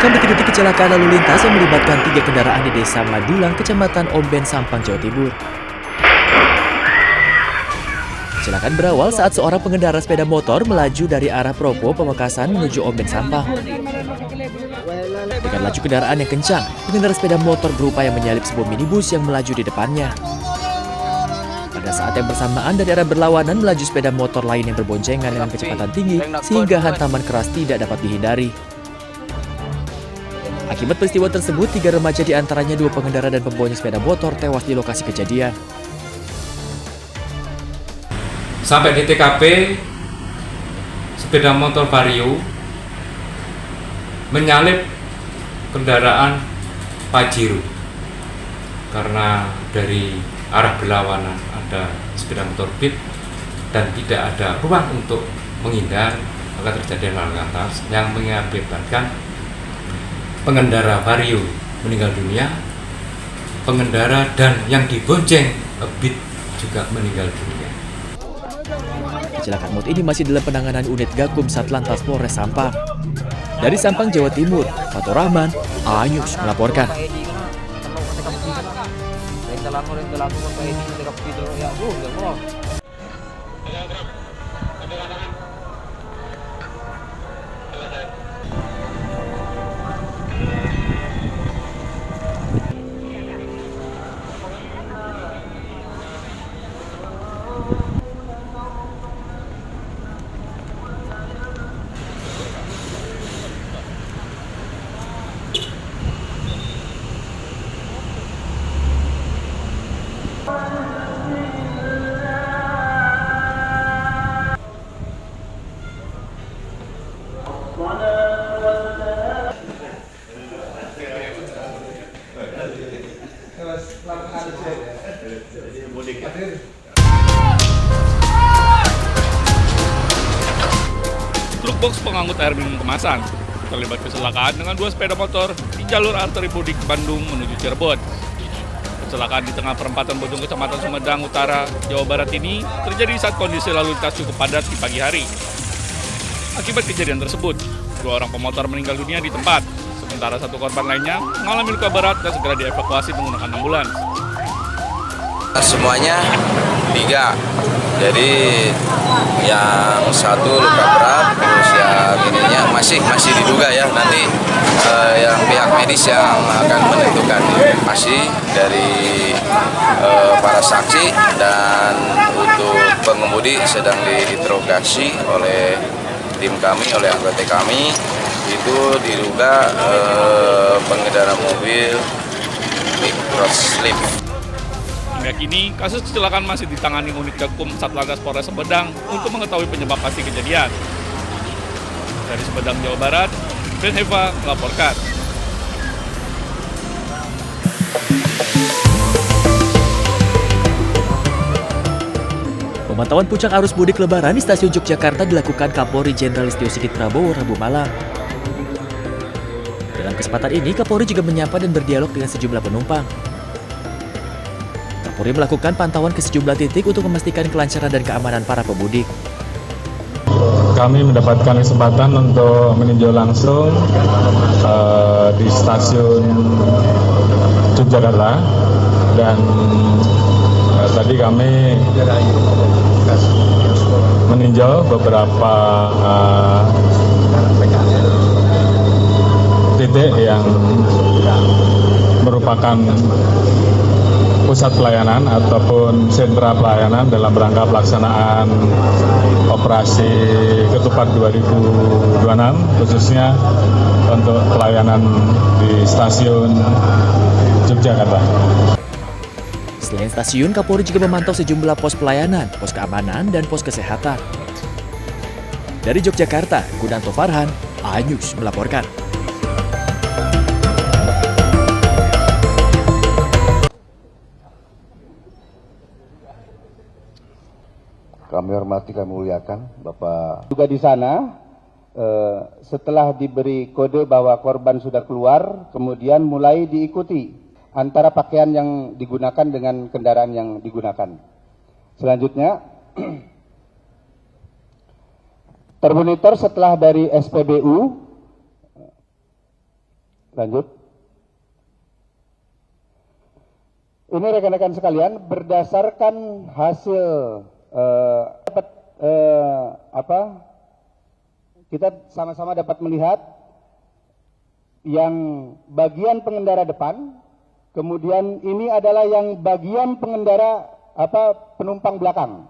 merekam detik-detik kecelakaan lalu lintas yang melibatkan 3 kendaraan di Desa Madulang, Kecamatan Omben, Sampang, Jawa Timur. Kecelakaan berawal saat seorang pengendara sepeda motor melaju dari arah Propo, Pamekasan menuju Omben, Sampang. Dengan laju kendaraan yang kencang, pengendara sepeda motor berupaya menyalip sebuah minibus yang melaju di depannya. Pada saat yang bersamaan dari arah berlawanan melaju sepeda motor lain yang berboncengan dengan kecepatan tinggi sehingga hantaman keras tidak dapat dihindari. Akibat peristiwa tersebut, 3 remaja diantaranya 2 pengendara dan pembonceng sepeda motor tewas di lokasi kejadian. Sampai di TKP, sepeda motor Vario menyalip kendaraan Pajero karena dari arah berlawanan ada sepeda motor Beat dan tidak ada ruang untuk menghindar, maka terjadi lalu lintas yang mengakibatkan pengendara Vario meninggal dunia, pengendara dan yang dibonceng Beat juga meninggal dunia. Kecelakaan maut ini masih dalam penanganan unit Gakum Satlantas Polres Sampang. Dari Sampang, Jawa Timur, Fatur Rahman, A-News melaporkan. Truk box pengangkut air minum kemasan terlibat kecelakaan dengan 2 sepeda motor di jalur arteri Mudik Bandung menuju Cirebon. Kecelakaan di tengah perempatan Bodong, Kecamatan Sumedang Utara, Jawa Barat ini terjadi saat kondisi lalu lintas cukup padat di pagi hari. Akibat kejadian tersebut, 2 orang pemotor meninggal dunia di tempat, sementara 1 korban lainnya mengalami luka berat dan segera dievakuasi menggunakan ambulans. Semuanya 3, jadi yang 1 luka berat, terus yang ininya masih diduga ya, nanti yang pihak medis yang akan menentukan masih dari para saksi, dan untuk pengemudi sedang diinterogasi oleh tim kami, oleh anggota kami. Itu diduga pengendara mobil microslip. Hingga kini, kasus kecelakaan masih ditangani unit Gakum Satlantas Polres Sumedang untuk mengetahui penyebab pasti kejadian. Dari Sumedang, Jawa Barat, Ben Heva melaporkan. Pemantauan puncak arus mudik Lebaran di Stasiun Yogyakarta dilakukan Kapolri Jenderal Listio Sigit Prabowo Rabu malam. Dalam kesempatan ini, Kapolri juga menyapa dan berdialog dengan sejumlah penumpang. Kapolri melakukan pantauan ke sejumlah titik untuk memastikan kelancaran dan keamanan para pemudik. Kami mendapatkan kesempatan untuk meninjau langsung di stasiun Yogyakarta, dan tadi kami meninjau beberapa titik yang merupakan pusat pelayanan ataupun sentra pelayanan dalam rangka pelaksanaan operasi Ketupat 2026, khususnya untuk pelayanan di stasiun Yogyakarta. Selain stasiun, Kapolri juga memantau sejumlah pos pelayanan, pos keamanan, dan pos kesehatan. Dari Yogyakarta, Gunanto Farhan, A-News melaporkan. Kami hormati, kami muliakan Bapak. Juga di sana, setelah diberi kode bahwa korban sudah keluar, kemudian mulai diikuti antara pakaian yang digunakan dengan kendaraan yang digunakan. Selanjutnya, termonitor setelah dari SPBU, Lanjut. Ini rekan-rekan sekalian, berdasarkan hasil kita sama-sama dapat melihat yang bagian pengendara depan, kemudian ini adalah yang bagian pengendara penumpang belakang.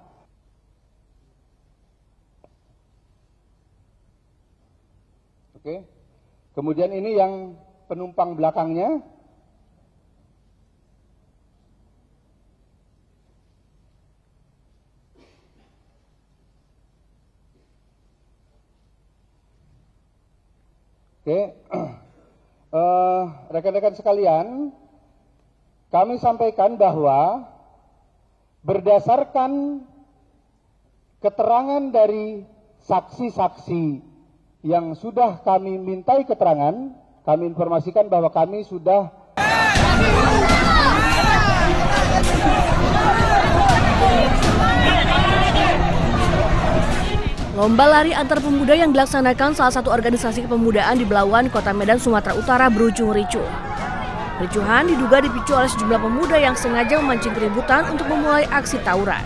Oke. Kemudian ini yang penumpang belakangnya. Oke, rekan-rekan sekalian, kami sampaikan bahwa berdasarkan keterangan dari saksi-saksi yang sudah kami mintai keterangan, kami informasikan bahwa kami sudah Lomba lari antar pemuda yang dilaksanakan salah satu organisasi kepemudaan di Belawan, Kota Medan, Sumatera Utara berujung ricuh. Ricuhan diduga dipicu oleh sejumlah pemuda yang sengaja memancing keributan untuk memulai aksi tawuran.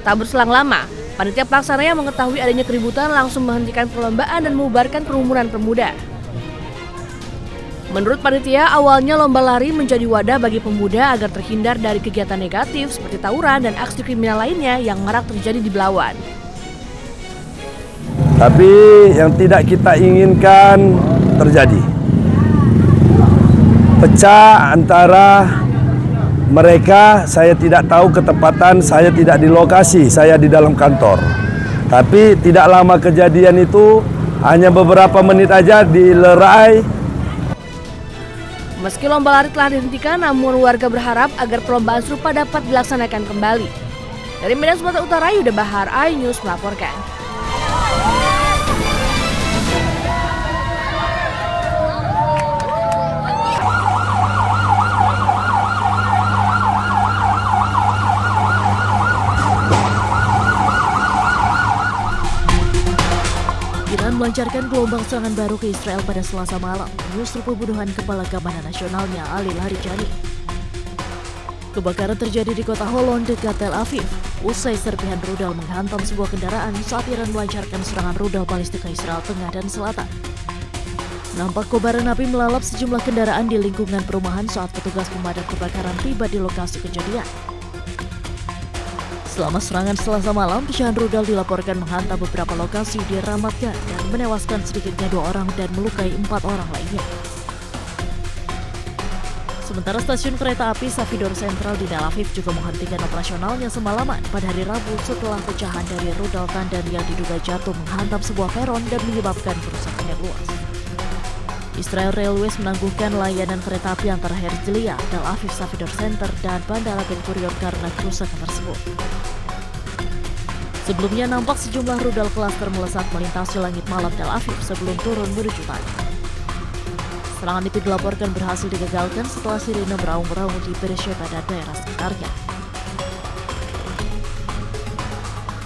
Tak berselang lama, panitia pelaksana yang mengetahui adanya keributan langsung menghentikan perlombaan dan membubarkan kerumunan pemuda. Menurut panitia, awalnya lomba lari menjadi wadah bagi pemuda agar terhindar dari kegiatan negatif seperti tawuran dan aksi kriminal lainnya yang marak terjadi di Belawan. Tapi yang tidak kita inginkan terjadi. Pecah antara mereka, saya tidak tahu ketepatan, saya tidak di lokasi, saya di dalam kantor. Tapi tidak lama kejadian itu, hanya beberapa menit aja dilerai. Meski lomba lari telah dihentikan, namun warga berharap agar perlombaan serupa dapat dilaksanakan kembali. Dari Medan, Sumatera Utara, Yuda Bahar, iNews melaporkan. Iran melancarkan gelombang serangan baru ke Israel pada Selasa malam, menyusul pembunuhan kepala keamanan nasionalnya Ali Larijani. Kebakaran terjadi di kota Holon dekat Tel Aviv, usai serpihan rudal menghantam sebuah kendaraan saat Iran melancarkan serangan rudal balistik ke Israel Tengah dan Selatan. Nampak kobaran api melalap sejumlah kendaraan di lingkungan perumahan saat petugas pemadam kebakaran tiba di lokasi kejadian. Selama serangan Selasa malam, pecahan rudal dilaporkan menghantam beberapa lokasi di Ramat Gan dan menewaskan sedikitnya 2 orang dan melukai 4 orang lainnya. Sementara stasiun kereta api Safidor Sentral di Tel Aviv juga menghentikan operasionalnya semalaman pada hari Rabu setelah pecahan dari rudal tandan yang diduga jatuh menghantam sebuah peron dan menyebabkan kerusakan yang luas. Israel Railways menangguhkan layanan kereta api antara Herzliya, Tel Aviv Safidor Center, dan Bandara Ben Gurion karena kerusakan tersebut. Sebelumnya nampak sejumlah rudal klaster melesat melintasi langit malam Tel Aviv sebelum turun menuju tanah. Serangan itu dilaporkan berhasil digagalkan setelah sirine beraung-raung di Beersheba dan daerah sekitarnya.